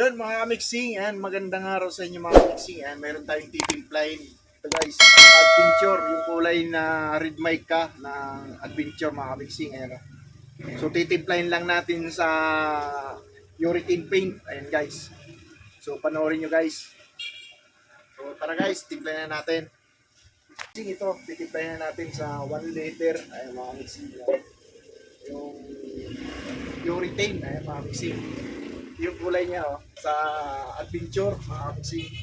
Yun mga kamixing, yan, magandang araw sa inyo mga kamixing. Yan, meron tayong titimplahin. Ito guys, adventure, yung kulay na red mic ka ng adventure mga kamixing. Ayan, oh. So titimplahin lang natin sa urethane paint. Ayan guys. So panoorin nyo guys. So tara guys, timplahin na natin. Ito, titimplahin na natin sa 1 liter. Ayan mga kamixing. Yung urethane, ayan mga kamixing. Yung kulay niya sa adventure mga kapatid.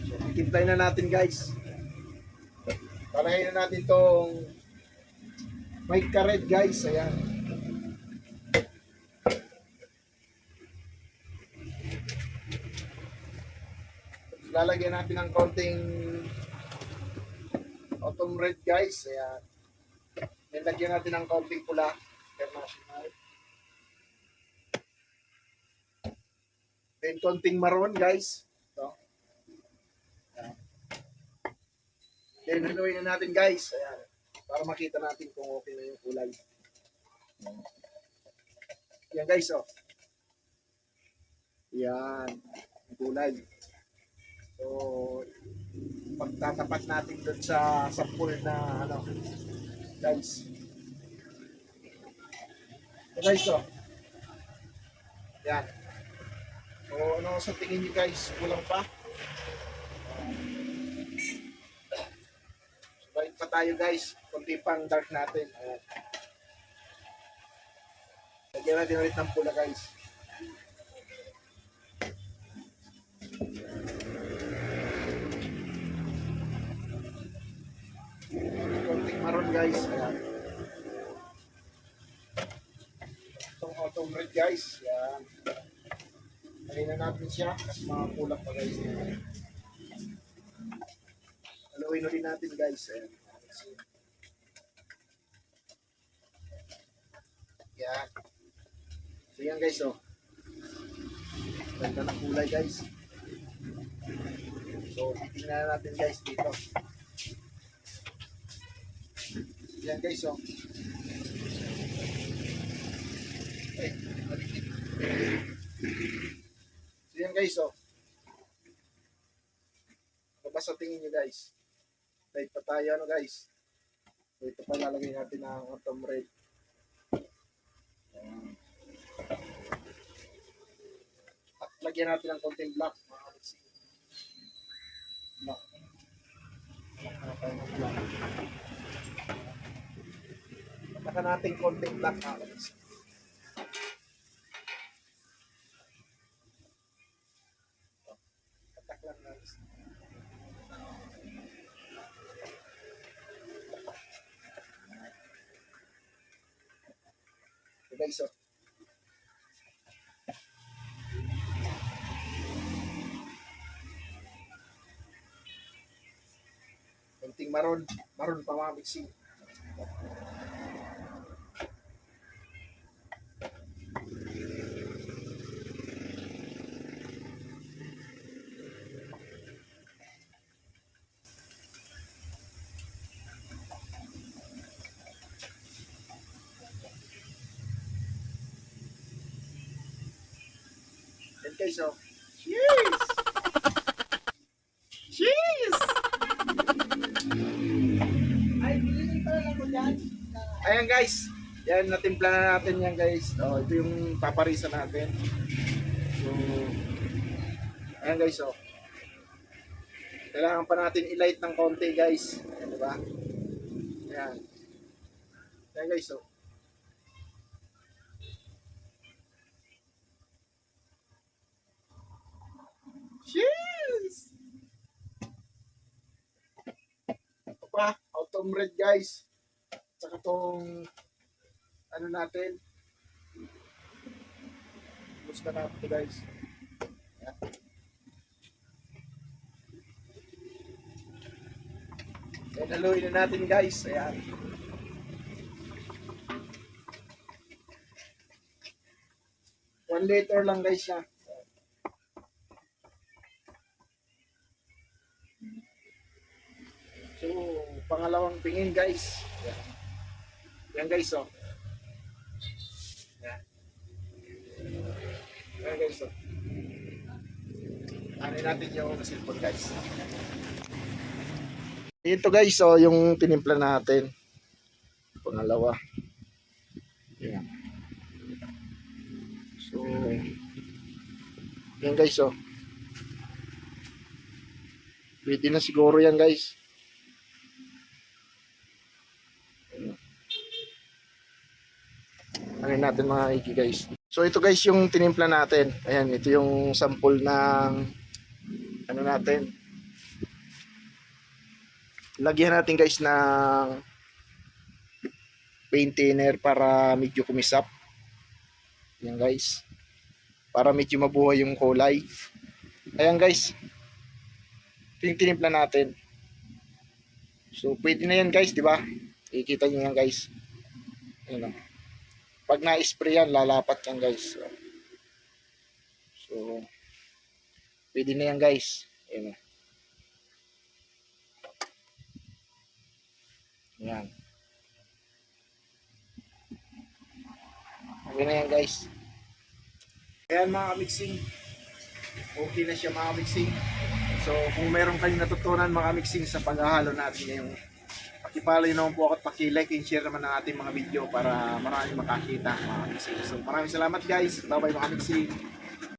So titimplahin na natin guys. Talagay na natin tong mic ka red guys. Ayan. Lalagyan natin ng konting autumn red guys. Ayan. Nilagyan natin ng konting pula. International. Then konting maroon guys. Ito. Then haluin na natin guys. Ayan. Para makita natin kung okay na yung kulay. Yan guys oh. Yan. Yung kulay. So pagtatapat natin doon sa pool na ano guys. So guys oh. Yan. So ano sa tingin niyo guys? Kulang pa? So balik pa tayo guys. Kunti pang dark natin. Ayan. Lagyan natin ulit ng pula guys. Konting maroon guys. Ayan. Itong autumn red guys. Ayan. Lagyan na natin siya kasi mga kulang pa guys. Haluin ulit natin guys. Ayan. Yan. So yan guys oh. Ganda ng kulay guys. So titingnan natin guys dito. Yan guys oh. Okay. So yan guys oh. Ano ba sa tingin nyo guys? Light pa tayo ano guys. So ito pa lalagay natin ng autumn red. At lagyan natin ng konting black. Black. Baka natin konting black. Patak lang guys. Okay guys oh. Konting maroon pa mga mixing. Yan guys oh. Cheers! Cheers! Ayan guys, yan natimpla na natin yan guys. Oh, ito yung paparisa natin. So, ayan guys oh. Kailangan pa natin i-light ng konti guys. Ayan, diba? Ayan. Ayan guys oh. Cheers! Ito pa, autumn red guys. Saka tong ano natin. Gusto natin ito guys. Ayan. Ayan, haluin na natin guys. Ayan. One liter lang guys siya. So, pangalawang tingin guys. Ayan. Yan guys oh. Yan. Ayan guys, so. Ano natin yung cellphone guys. Ito guys, so yung tinimpla natin. Pangalawa. Ayan. So, yan guys, so. Pwede na siguro yan guys. Ano natin mga iki guys. So ito guys yung tinimpla natin. Ayan, ito yung sample ng ano natin. Lagyan natin guys ng paint thinner para medyo kumisap. Ayan guys. Para medyo mabuhay yung kulay. Ayan guys. Ito yung tinimpla natin. So pwede na yan guys, di ba? Ikita niyo yan guys. Ayan o. Pag na-spray yan, lalapat yan guys. So, pwede na yan guys. Ayan. Ayan. Okay na yan guys. Ayan mga kamixing. Okay na siya mga kamixing. So, kung meron kayong natutunan mga kamixing sa paghahalo natin ngayong pakipalo naman po ako at pakilike and share naman ang ating mga video para marami makakita mga kamixing. So, maraming salamat guys. Bye bye mga kamixing.